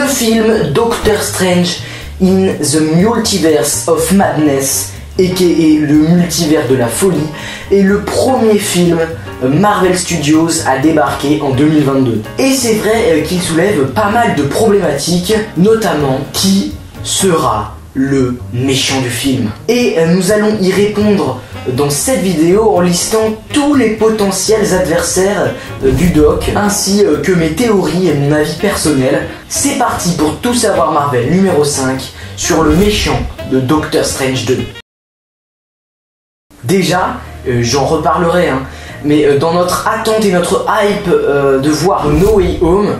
film Doctor Strange in the Multiverse of Madness, aka le multivers de la folie, est le premier film Marvel Studios à débarquer en 2022. Et c'est vrai qu'il soulève pas mal de problématiques, notamment qui sera le méchant du film. Et nous allons y répondre dans cette vidéo en listant tous les potentiels adversaires du Doc, ainsi que mes théories et mon avis personnel. C'est parti pour Tout savoir Marvel numéro 5 sur le méchant de Doctor Strange 2. Déjà, j'en reparlerai, mais dans notre attente et notre hype de voir No Way Home,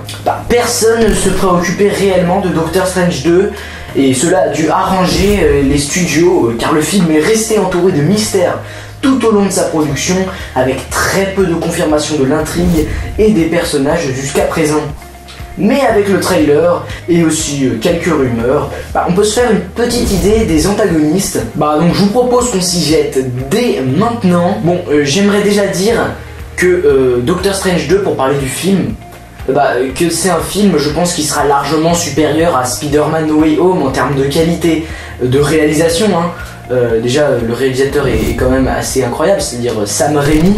personne ne se préoccupait réellement de Doctor Strange 2, et cela a dû arranger les studios, car le film est resté entouré de mystères tout au long de sa production, avec très peu de confirmation de l'intrigue et des personnages jusqu'à présent. Mais avec le trailer et aussi quelques rumeurs, on peut se faire une petite idée des antagonistes. Donc je vous propose qu'on s'y jette dès maintenant. Bon, j'aimerais déjà dire que Doctor Strange 2, pour parler du film, que c'est un film, je pense, qui sera largement supérieur à Spider-Man No Way Home en termes de qualité de réalisation. Déjà, le réalisateur est quand même assez incroyable, c'est-à-dire Sam Raimi.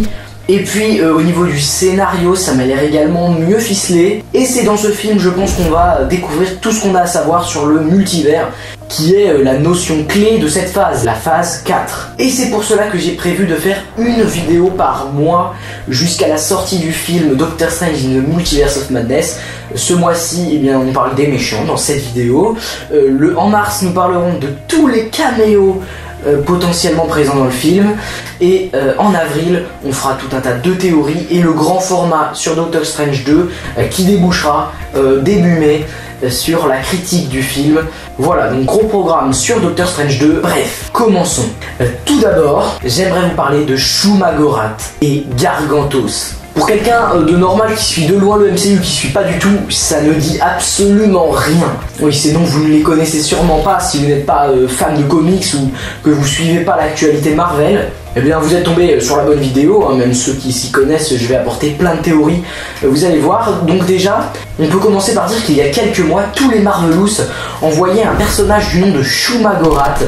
Et puis au niveau du scénario, ça m'a l'air également mieux ficelé. Et c'est dans ce film, je pense, qu'on va découvrir tout ce qu'on a à savoir sur le multivers, qui est la notion clé de cette phase, la phase 4. Et c'est pour cela que j'ai prévu de faire une vidéo par mois jusqu'à la sortie du film Doctor Strange in the Multiverse of Madness. Ce mois-ci, on parle des méchants dans cette vidéo. En mars, nous parlerons de tous les caméos potentiellement présents dans le film, et en avril on fera tout un tas de théories et le grand format sur Doctor Strange 2 qui débouchera début mai sur la critique du film. Voilà, donc gros programme sur Doctor Strange 2. Bref, commençons. Tout d'abord, j'aimerais vous parler de Shuma-Gorath et Gargantos. Pour quelqu'un de normal qui suit de loin le MCU, qui suit pas du tout, ça ne dit absolument rien. Oui, c'est donc vous ne les connaissez sûrement pas si vous n'êtes pas fan de comics ou que vous suivez pas l'actualité Marvel. Eh bien, vous êtes tombé sur la bonne vidéo, même ceux qui s'y connaissent, je vais apporter plein de théories, vous allez voir. Donc déjà, on peut commencer par dire qu'il y a quelques mois, tous les Marvelous envoyaient un personnage du nom de Shuma-Gorath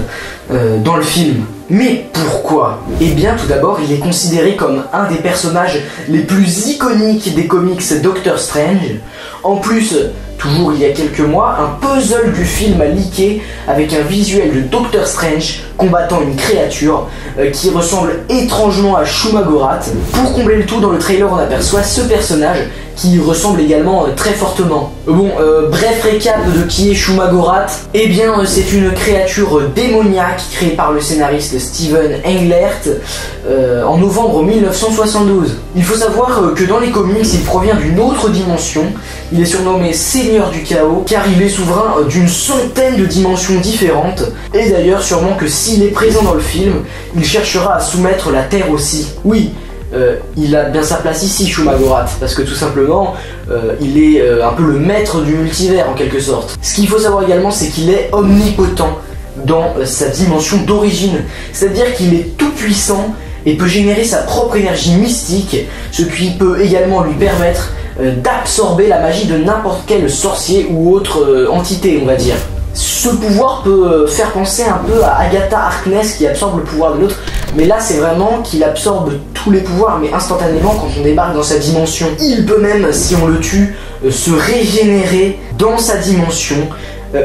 dans le film. Mais pourquoi ? Eh bien, tout d'abord, il est considéré comme un des personnages les plus iconiques des comics Doctor Strange. En plus, toujours il y a quelques mois, un puzzle du film a leaké avec un visuel de Doctor Strange combattant une créature qui ressemble étrangement à Shuma-Gorath. Pour combler le tout, dans le trailer, on aperçoit ce personnage qui ressemble également très fortement. Bref récap de qui est Shuma-Gorath. Eh bien, c'est une créature démoniaque créée par le scénariste Steven Englert en novembre 1972. Il faut savoir que dans les comics, il provient d'une autre dimension. Il est surnommé Seigneur du Chaos car il est souverain d'une centaine de dimensions différentes. Et d'ailleurs, sûrement que s'il est présent dans le film, il cherchera à soumettre la Terre aussi. Oui, il a bien sa place ici, Shuma-Gorath, parce que tout simplement, il est un peu le maître du multivers en quelque sorte. Ce qu'il faut savoir également, c'est qu'il est omnipotent dans sa dimension d'origine, c'est-à-dire qu'il est tout puissant et peut générer sa propre énergie mystique, ce qui peut également lui permettre d'absorber la magie de n'importe quel sorcier ou autre entité, on va dire. Ce pouvoir peut faire penser un peu à Agatha Harkness qui absorbe le pouvoir de l'autre, mais là c'est vraiment qu'il absorbe tous les pouvoirs, mais instantanément quand on débarque dans sa dimension. Il peut même, si on le tue, se régénérer dans sa dimension.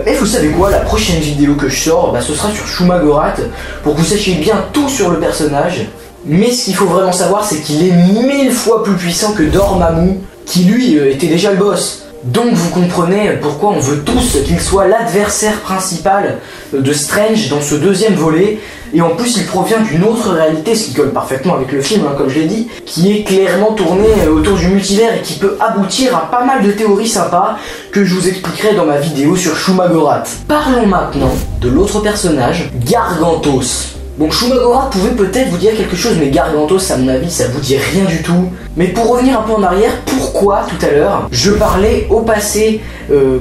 Et vous savez quoi, la prochaine vidéo que je sors, ce sera sur Shuma-Gorath, pour que vous sachiez bien tout sur le personnage. Mais ce qu'il faut vraiment savoir, c'est qu'il est 1000 fois plus puissant que Dormammu, qui lui était déjà le boss. Donc vous comprenez pourquoi on veut tous qu'il soit l'adversaire principal de Strange dans ce deuxième volet. Et en plus il provient d'une autre réalité, ce qui colle parfaitement avec le film, comme je l'ai dit, qui est clairement tourné autour du multivers et qui peut aboutir à pas mal de théories sympas que je vous expliquerai dans ma vidéo sur Shuma-Gorath. Parlons maintenant de l'autre personnage, Gargantos. Bon, Shuma-Gorath pouvait peut-être vous dire quelque chose, mais Gargantos, à mon avis, ça vous dit rien du tout. Mais pour revenir un peu en arrière, pourquoi tout à l'heure je parlais au passé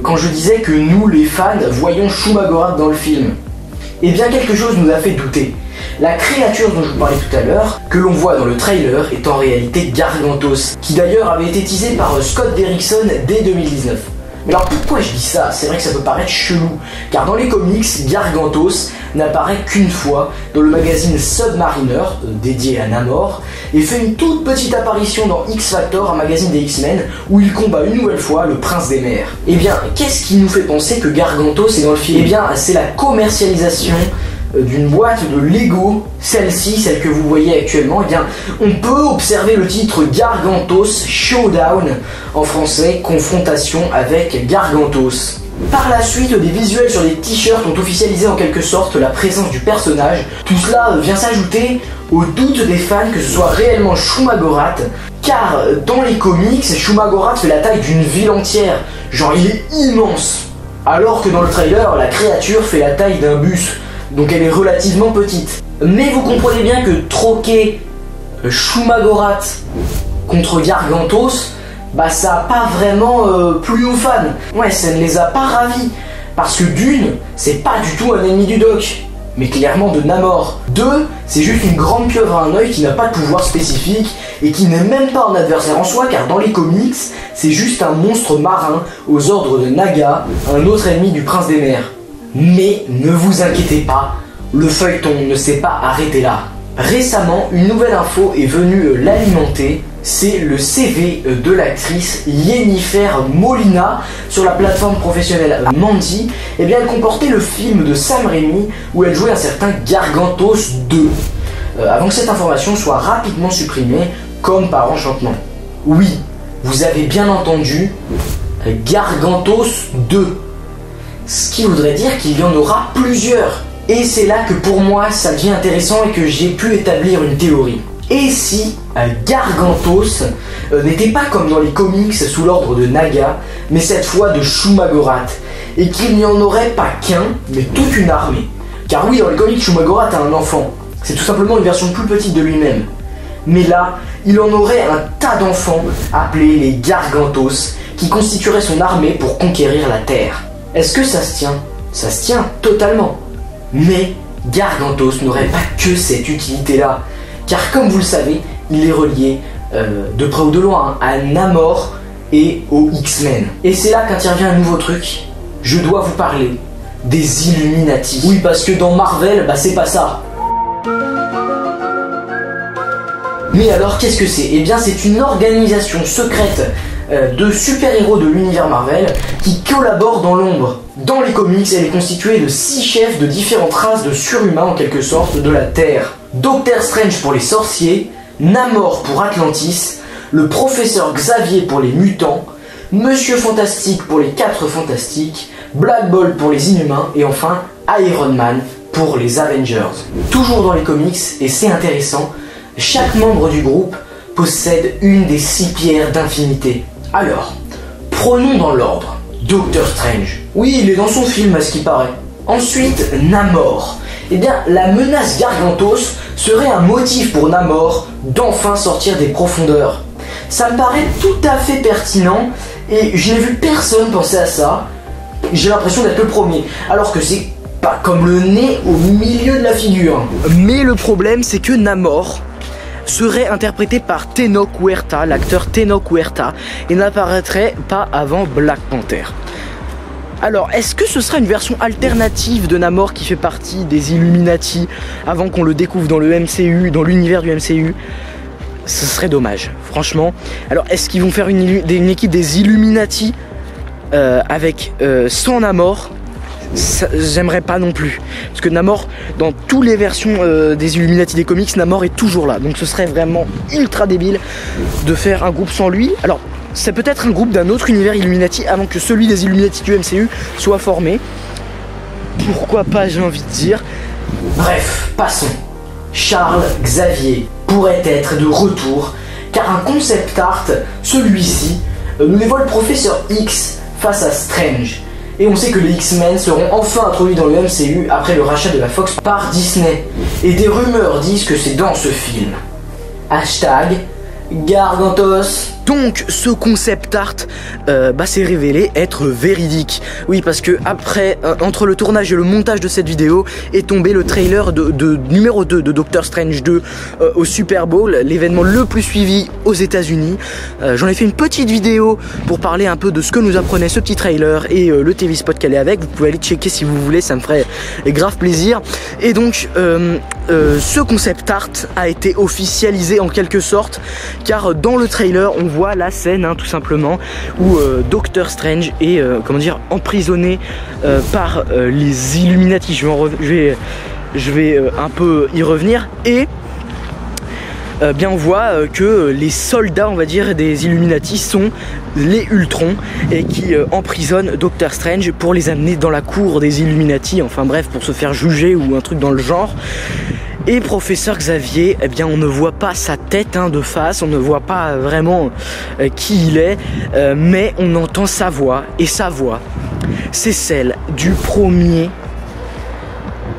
quand je disais que nous, les fans, voyons Shuma-Gorath dans le film? Eh bien, quelque chose nous a fait douter. La créature dont je vous parlais tout à l'heure, que l'on voit dans le trailer, est en réalité Gargantos, qui d'ailleurs avait été teasé par Scott Derrickson dès 2019. Mais alors pourquoi je dis ça? C'est vrai que ça peut paraître chelou, car dans les comics, Gargantos n'apparaît qu'une fois dans le magazine Submariner, dédié à Namor, et fait une toute petite apparition dans X-Factor, un magazine des X-Men, où il combat une nouvelle fois le prince des mers. Et bien, qu'est-ce qui nous fait penser que Gargantos est dans le film? Eh bien, c'est la commercialisation d'une boîte de Lego, celle-ci, celle que vous voyez actuellement. Eh bien, on peut observer le titre Gargantos Showdown, en français, confrontation avec Gargantos. Par la suite, des visuels sur les t-shirts ont officialisé en quelque sorte la présence du personnage. Tout cela vient s'ajouter au doute des fans que ce soit réellement Shumagorath, car dans les comics, Shumagorath fait la taille d'une ville entière, genre il est immense, alors que dans le trailer, la créature fait la taille d'un bus. Donc elle est relativement petite. Mais vous comprenez bien que troquer Shumagorath contre Gargantos, bah ça a pas vraiment plu aux fans. Ouais, ça ne les a pas ravis. Parce que d'une, c'est pas du tout un ennemi du Doc, mais clairement de Namor. Deux, c'est juste une grande pieuvre à un œil qui n'a pas de pouvoir spécifique et qui n'est même pas un adversaire en soi, car dans les comics, c'est juste un monstre marin aux ordres de Naga, un autre ennemi du prince des mers. Mais ne vous inquiétez pas, le feuilleton ne s'est pas arrêté là. Récemment, une nouvelle info est venue l'alimenter, c'est le CV de l'actrice Yennefer Molina sur la plateforme professionnelle Mandy. Et bien elle comportait le film de Sam Raimi où elle jouait un certain Gargantos 2, avant que cette information soit rapidement supprimée comme par enchantement. Oui, vous avez bien entendu, Gargantos 2. Ce qui voudrait dire qu'il y en aura plusieurs. Et c'est là que pour moi ça devient intéressant et que j'ai pu établir une théorie. Et si Gargantos n'était pas comme dans les comics sous l'ordre de Naga, mais cette fois de Shumagorath, et qu'il n'y en aurait pas qu'un, mais toute une armée. Car oui, dans les comics, Shumagorath a un enfant. C'est tout simplement une version plus petite de lui-même. Mais là, il en aurait un tas d'enfants appelés les Gargantos, qui constitueraient son armée pour conquérir la Terre. Est-ce que ça se tient? Ça se tient totalement. Mais Gargantos n'aurait pas que cette utilité-là. Car comme vous le savez, il est relié de près ou de loin à Namor et aux X-Men. Et c'est là qu'intervient un nouveau truc. Je dois vous parler des Illuminati. Oui, parce que dans Marvel, bah c'est pas ça. Mais alors, qu'est-ce que c'est? Eh bien, c'est une organisation secrète de super-héros de l'univers Marvel qui collaborent dans l'ombre. Dans les comics, elle est constituée de 6 chefs de différentes races de surhumains en quelque sorte de la Terre. Doctor Strange pour les sorciers, Namor pour Atlantis, le professeur Xavier pour les mutants, Monsieur Fantastique pour les 4 Fantastiques, Black Bolt pour les Inhumains et enfin Iron Man pour les Avengers. Toujours dans les comics, et c'est intéressant, chaque membre du groupe possède une des 6 pierres d'infinité. Alors, prenons dans l'ordre Doctor Strange. Oui, il est dans son film à ce qui paraît. Ensuite, Namor. Eh bien, la menace Gargantos serait un motif pour Namor d'enfin sortir des profondeurs. Ça me paraît tout à fait pertinent et je n'ai vu personne penser à ça. J'ai l'impression d'être le premier, alors que c'est pas comme le nez au milieu de la figure. Mais le problème, c'est que Namor serait interprété par Tenoch Huerta, l'acteur Tenoch Huerta, et n'apparaîtrait pas avant Black Panther. Alors, est-ce que ce sera une version alternative de Namor qui fait partie des Illuminati avant qu'on le découvre dans le MCU, dans l'univers du MCU? Ce serait dommage, franchement. Alors, est-ce qu'ils vont faire une équipe des Illuminati avec sans Namor? J'aimerais pas non plus. Parce que Namor, dans toutes les versions des Illuminati des comics, Namor est toujours là. Donc ce serait vraiment ultra débile de faire un groupe sans lui. Alors, c'est peut-être un groupe d'un autre univers Illuminati avant que celui des Illuminati du MCU soit formé. Pourquoi pas, j'ai envie de dire. Bref, passons. Charles Xavier pourrait être de retour, car un concept art, celui-ci, nous dévoile le Professeur X face à Strange. Et on sait que les X-Men seront enfin introduits dans le MCU après le rachat de la Fox par Disney. Et des rumeurs disent que c'est dans ce film. Hashtag Gargantos. Donc ce concept art s'est révélé être véridique. Oui, parce que après, entre le tournage et le montage de cette vidéo est tombé le trailer de numéro 2 de Doctor Strange 2 au Super Bowl, l'événement le plus suivi aux États-Unis. J'en ai fait une petite vidéo pour parler un peu de ce que nous apprenait ce petit trailer et le TV spot qu'elle est avec. Vous pouvez aller checker si vous voulez, ça me ferait grave plaisir. Et donc ce concept art a été officialisé en quelque sorte, car dans le trailer on voit la scène tout simplement où Doctor Strange est emprisonné par les Illuminati. Je vais un peu y revenir. Et bien on voit que les soldats, on va dire, des Illuminati sont les Ultrons et qui emprisonnent Doctor Strange pour les amener dans la cour des Illuminati, enfin bref, pour se faire juger ou un truc dans le genre. Et Professeur Xavier, eh bien on ne voit pas sa tête de face, on ne voit pas vraiment qui il est, mais on entend sa voix, et sa voix, c'est celle du premier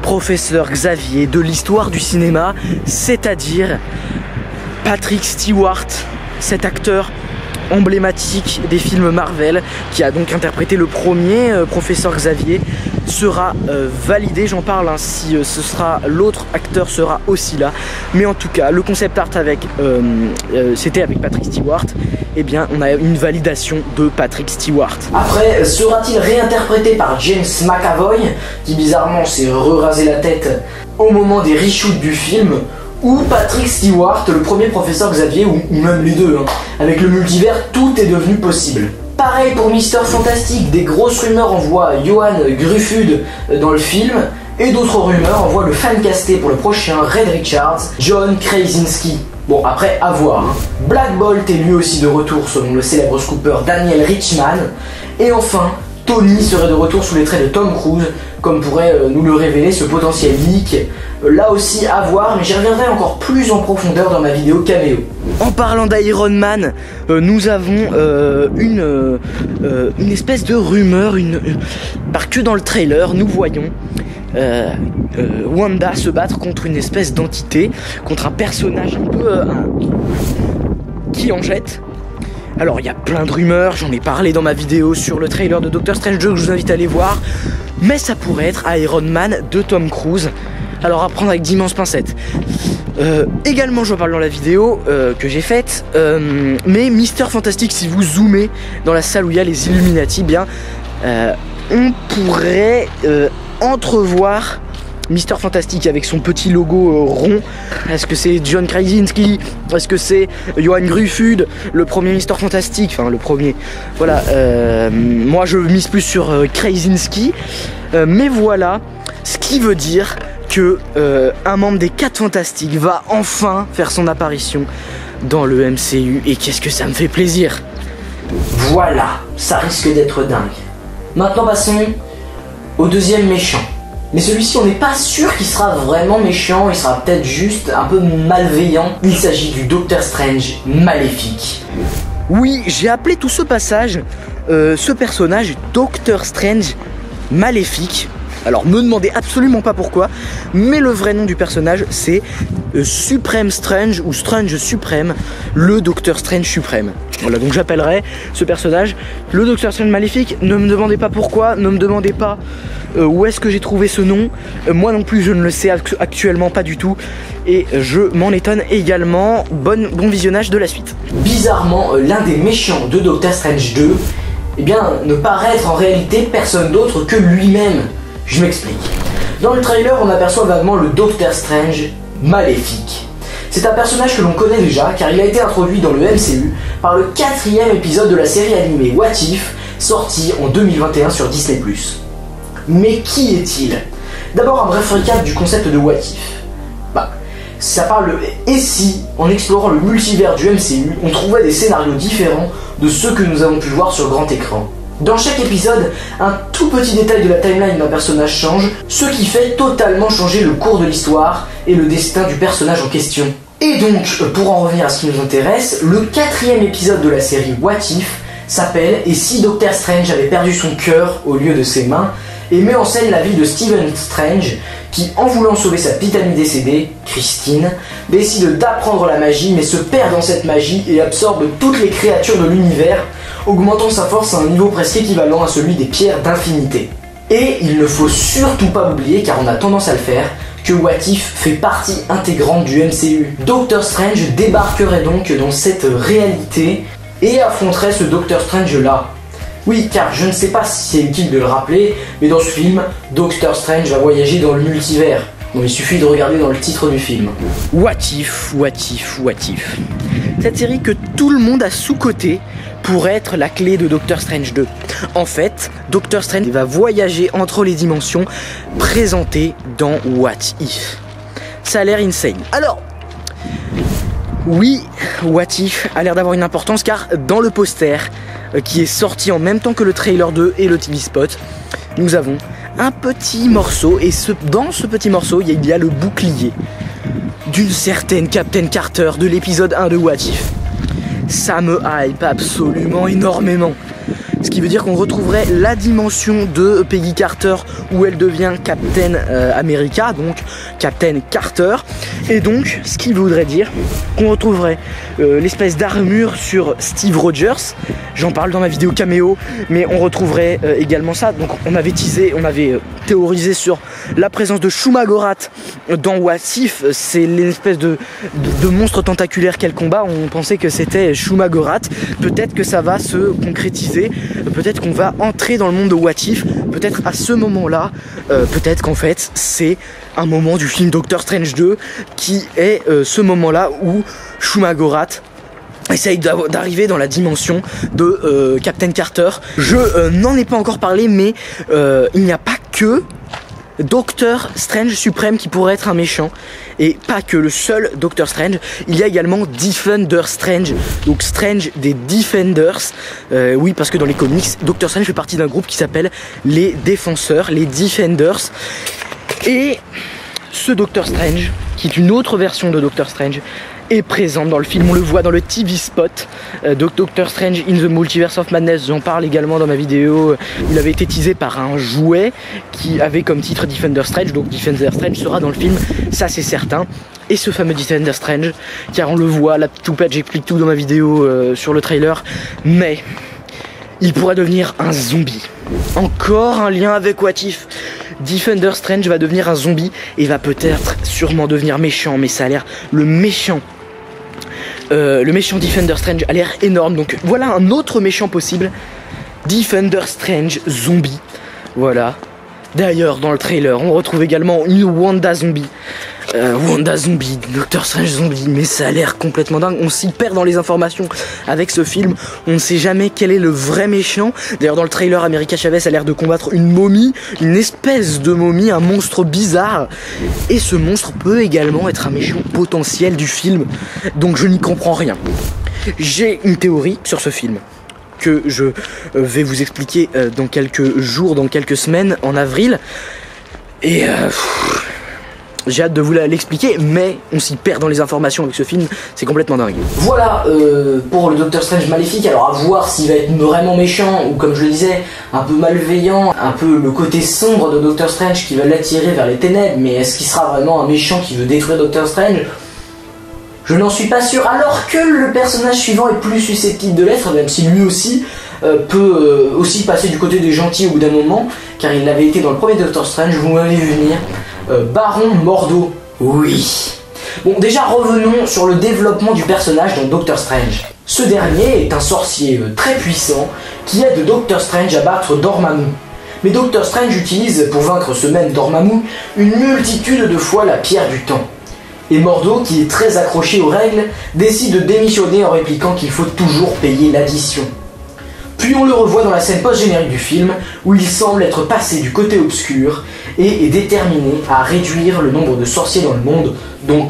Professeur Xavier de l'histoire du cinéma, c'est-à-dire Patrick Stewart, cet acteur emblématique des films Marvel qui a donc interprété le premier Professeur Xavier, sera validé. J'en parle si ce sera l'autre acteur sera aussi là, mais en tout cas le concept art c'était avec Patrick Stewart. Eh bien on a une validation de Patrick Stewart. Après, sera-t-il réinterprété par James McAvoy, qui bizarrement s'est rasé la tête au moment des reshoots du film, ou Patrick Stewart, le premier Professeur Xavier, ou même les deux. Avec le multivers, tout est devenu possible. Pareil pour Mister Fantastic, des grosses rumeurs envoient Johan Gruffudd dans le film, et d'autres rumeurs envoient le fan casté pour le prochain Reed Richards, John Krasinski. Bon, après, à voir. Black Bolt est lui aussi de retour selon le célèbre scooper Daniel Richman. Et enfin, Tony serait de retour sous les traits de Tom Cruise, comme pourrait nous le révéler ce potentiel leak. Là aussi à voir, mais j'y reviendrai encore plus en profondeur dans ma vidéo caméo. En parlant d'Iron Man, nous avons une espèce de rumeur, parce que dans le trailer, nous voyons Wanda se battre contre une espèce d'entité, contre un personnage un peu qui en jette. Alors il y a plein de rumeurs, j'en ai parlé dans ma vidéo sur le trailer de Doctor Strange 2 que je vous invite à aller voir, mais ça pourrait être Iron Man de Tom Cruise. Alors à prendre avec d'immenses pincettes. Également j'en parle dans la vidéo que j'ai faite, mais Mister Fantastic, si vous zoomez dans la salle où il y a les Illuminati, bien on pourrait entrevoir Mister Fantastic avec son petit logo rond. Est-ce que c'est John Krasinski? Est-ce que c'est Johan Gruffudd, le premier Mister Fantastic? Enfin le premier. Voilà, moi je mise plus sur Krasinski. Mais voilà, ce qui veut dire que un membre des 4 Fantastiques va enfin faire son apparition dans le MCU. Et qu'est-ce que ça me fait plaisir. Voilà, ça risque d'être dingue. Maintenant passons au deuxième méchant. Mais celui-ci, on n'est pas sûr qu'il sera vraiment méchant, il sera peut-être juste un peu malveillant. Il s'agit du Doctor Strange maléfique. Oui, j'ai appelé tout ce passage, ce personnage, Doctor Strange maléfique. Alors, ne me demandez absolument pas pourquoi, mais le vrai nom du personnage, c'est Supreme Strange, ou Strange Suprême, le Docteur Strange suprême. Voilà, donc j'appellerai ce personnage le Docteur Strange maléfique. Ne me demandez pas pourquoi, ne me demandez pas où est-ce que j'ai trouvé ce nom. Moi non plus, je ne le sais actuellement pas du tout, et je m'en étonne également. Bon visionnage de la suite. Bizarrement, l'un des méchants de Doctor Strange 2, eh bien, ne paraît être en réalité personne d'autre que lui-même. Je m'explique. Dans le trailer, on aperçoit vaguement le Doctor Strange maléfique. C'est un personnage que l'on connaît déjà, car il a été introduit dans le MCU par le 4e épisode de la série animée What If, sorti en 2021 sur Disney+. Mais qui est-il? D'abord un bref récap du concept de What If. Ça parle et si, en explorant le multivers du MCU, on trouvait des scénarios différents de ceux que nous avons pu voir sur grand écran. Dans chaque épisode, un tout petit détail de la timeline d'un personnage change, ce qui fait totalement changer le cours de l'histoire et le destin du personnage en question. Et donc, pour en revenir à ce qui nous intéresse, le 4e épisode de la série What If s'appelle « Et si Doctor Strange avait perdu son cœur au lieu de ses mains ?» et met en scène la vie de Stephen Strange qui, en voulant sauver sa petite amie décédée, Christine, décide d'apprendre la magie mais se perd dans cette magie et absorbe toutes les créatures de l'univers, augmentant sa force à un niveau presque équivalent à celui des pierres d'infinité. Et il ne faut surtout pas oublier, car on a tendance à le faire, que What If fait partie intégrante du MCU. Doctor Strange débarquerait donc dans cette réalité et affronterait ce Doctor Strange là. Oui, car je ne sais pas si c'est utile de le rappeler, mais dans ce film, Doctor Strange va voyager dans le multivers. Donc il suffit de regarder dans le titre du film. What If, What If, What If. Cette série que tout le monde a sous-cotée pour être la clé de Doctor Strange 2. En fait, Doctor Strange va voyager entre les dimensions présentées dans What If. Ça a l'air insane. Alors, oui, What If a l'air d'avoir une importance car dans le poster qui est sorti en même temps que le trailer 2 et le TV spot, nous avons un petit morceau et dans ce petit morceau, il y a le bouclier d'une certaine Captain Carter de l'épisode 1 de What If. Ça me hype absolument énormément. Ce qui veut dire qu'on retrouverait la dimension de Peggy Carter où elle devient Captain America, donc Captain Carter. Et donc, ce qui voudrait dire qu'on retrouverait l'espèce d'armure sur Steve Rogers. J'en parle dans ma vidéo caméo, mais on retrouverait également ça. Donc on avait théorisé sur la présence de Shumagorat dans What If. C'est l'espèce de monstre tentaculaire qu'elle combat. On pensait que c'était Shumagorat. Peut-être que ça va se concrétiser. Peut-être qu'on va entrer dans le monde de What If. Peut-être à ce moment-là, peut-être qu'en fait c'est un moment du film Doctor Strange 2 qui est ce moment-là où Shumagorat essaye d'arriver dans la dimension de Captain Carter. Je n'en ai pas encore parlé, mais il n'y a pas que Doctor Strange suprême qui pourrait être un méchant, et pas que le seul Doctor Strange. Il y a également Defender Strange, donc Strange des Defenders. Oui, parce que dans les comics, Doctor Strange fait partie d'un groupe qui s'appelle les Défenseurs, les Defenders. Et ce Doctor Strange, qui est une autre version de Doctor Strange, est présente dans le film. On le voit dans le TV spot Doctor Strange in the Multiverse of Madness. J'en parle également dans ma vidéo. Il avait été teasé par un jouet qui avait comme titre Defender Strange, donc Defender Strange sera dans le film, ça c'est certain. Et ce fameux Defender Strange, car on le voit, la petite toupette, j'explique tout dans ma vidéo sur le trailer, mais il pourrait devenir un zombie. Encore un lien avec What If. Defender Strange va devenir un zombie et va peut-être sûrement devenir méchant, mais ça a l'air le méchant Defender Strange a l'air énorme. Donc voilà un autre méchant possible, Defender Strange zombie. Voilà. D'ailleurs dans le trailer on retrouve également une Wanda zombie. Wanda zombie, Doctor Strange zombie, mais ça a l'air complètement dingue. On s'y perd dans les informations avec ce film. On ne sait jamais quel est le vrai méchant. D'ailleurs dans le trailer, America Chavez a l'air de combattre une momie, une espèce de momie, un monstre bizarre. Et ce monstre peut également être un méchant potentiel du film. Donc je n'y comprends rien. J'ai une théorie sur ce film que je vais vous expliquer dans quelques jours, dans quelques semaines, en avril. Et j'ai hâte de vous l'expliquer, mais on s'y perd dans les informations avec ce film, c'est complètement dingue. Voilà pour le Doctor Strange maléfique. Alors à voir s'il va être vraiment méchant ou, comme je le disais, un peu malveillant, un peu le côté sombre de Doctor Strange qui va l'attirer vers les ténèbres. Mais est-ce qu'il sera vraiment un méchant qui veut détruire Doctor Strange? Je n'en suis pas sûr, alors que le personnage suivant est plus susceptible de l'être, même si lui aussi peut aussi passer du côté des gentils au bout d'un moment, car il l'avait été dans le premier Doctor Strange. Vous m'avez vu venir. Baron Mordo. Oui. Bon, déjà revenons sur le développement du personnage dans Doctor Strange. Ce dernier est un sorcier très puissant qui aide Doctor Strange à battre Dormammu. Mais Doctor Strange utilise pour vaincre ce même Dormammu une multitude de fois la pierre du temps. Et Mordo, qui est très accroché aux règles, décide de démissionner en répliquant qu'il faut toujours payer l'addition. Puis on le revoit dans la scène post-générique du film, où il semble être passé du côté obscur et est déterminé à réduire le nombre de sorciers dans le monde, dont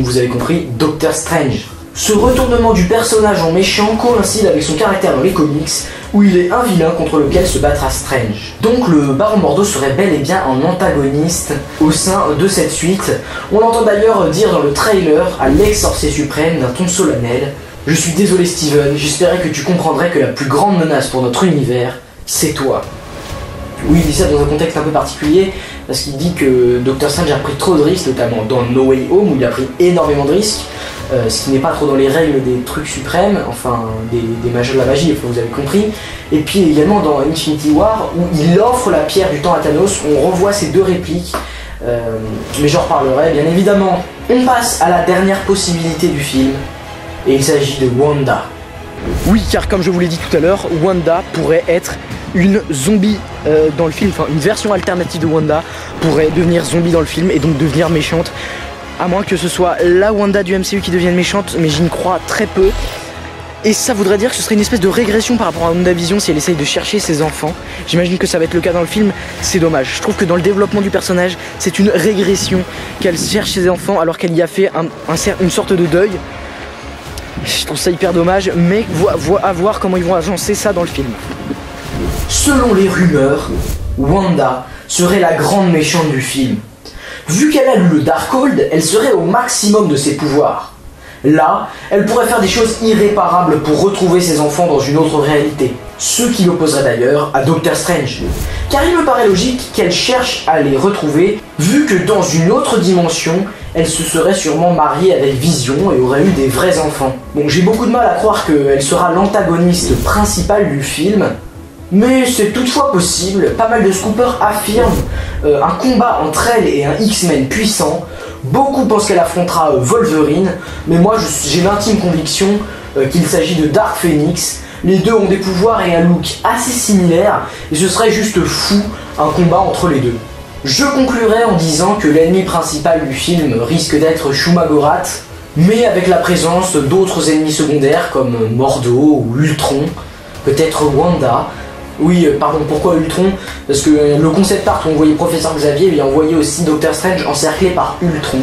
vous avez compris, Doctor Strange. Ce retournement du personnage en méchant coïncide avec son caractère dans les comics, où il est un vilain contre lequel se battra Strange. Donc le Baron Mordo serait bel et bien un antagoniste au sein de cette suite. On l'entend d'ailleurs dire dans le trailer à l'ex-sorcier suprême d'un ton solennel: « Je suis désolé Steven, j'espérais que tu comprendrais que la plus grande menace pour notre univers, c'est toi. » Oui, il dit ça dans un contexte un peu particulier, parce qu'il dit que Doctor Strange a pris trop de risques, notamment dans No Way Home, où il a pris énormément de risques, ce qui n'est pas trop dans les règles des trucs suprêmes, enfin des majeurs de la magie, vous avez compris. Et puis également dans Infinity War, où il offre la pierre du temps à Thanos, on revoit ces deux répliques, mais j'en reparlerai bien évidemment. On passe à la dernière possibilité du film, et il s'agit de Wanda. Oui, car comme je vous l'ai dit tout à l'heure, Wanda pourrait être une zombie dans le film, enfin une version alternative de Wanda pourrait devenir zombie dans le film et donc devenir méchante. À moins que ce soit la Wanda du MCU qui devienne méchante, mais j'y crois très peu. Et ça voudrait dire que ce serait une espèce de régression par rapport à WandaVision si elle essaye de chercher ses enfants. J'imagine que ça va être le cas dans le film, c'est dommage. Je trouve que dans le développement du personnage, c'est une régression qu'elle cherche ses enfants alors qu'elle y a fait une sorte de deuil. Je trouve ça hyper dommage, mais à voir comment ils vont agencer ça dans le film. Selon les rumeurs, Wanda serait la grande méchante du film. Vu qu'elle a le Darkhold, elle serait au maximum de ses pouvoirs. Là, elle pourrait faire des choses irréparables pour retrouver ses enfants dans une autre réalité. Ce qui l'opposerait d'ailleurs à Doctor Strange. Car il me paraît logique qu'elle cherche à les retrouver, vu que dans une autre dimension, elle se serait sûrement mariée avec Vision et aurait eu des vrais enfants. Bon, j'ai beaucoup de mal à croire qu'elle sera l'antagoniste principale du film, mais c'est toutefois possible. Pas mal de scoopers affirment un combat entre elle et un X-Men puissant. Beaucoup pensent qu'elle affrontera Wolverine, mais moi j'ai l'intime conviction qu'il s'agit de Dark Phoenix. Les deux ont des pouvoirs et un look assez similaire, et ce serait juste fou un combat entre les deux. Je conclurai en disant que l'ennemi principal du film risque d'être Shumagorat, mais avec la présence d'autres ennemis secondaires comme Mordo ou Ultron, peut-être Wanda. Oui, pardon, pourquoi Ultron? Parce que le concept art où on voyait Professeur Xavier, et on voyait aussi Doctor Strange encerclé par Ultron.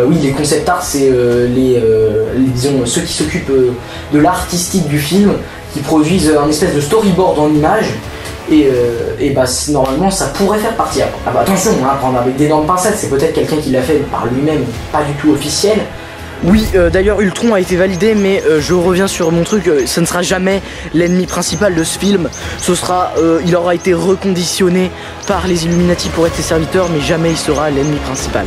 Oui, les concept art, c'est disons, ceux qui s'occupent de l'artistique du film, qui produisent un espèce de storyboard en images, et bah, normalement ça pourrait faire partie. Ah bah, attention, hein, prendre avec d'énormes pincettes, c'est peut-être quelqu'un qui l'a fait par lui-même, pas du tout officiel. Oui, d'ailleurs Ultron a été validé, mais je reviens sur mon truc, ce ne sera jamais l'ennemi principal de ce film. Ce sera, il aura été reconditionné par les Illuminati pour être ses serviteurs, mais jamais il sera l'ennemi principal.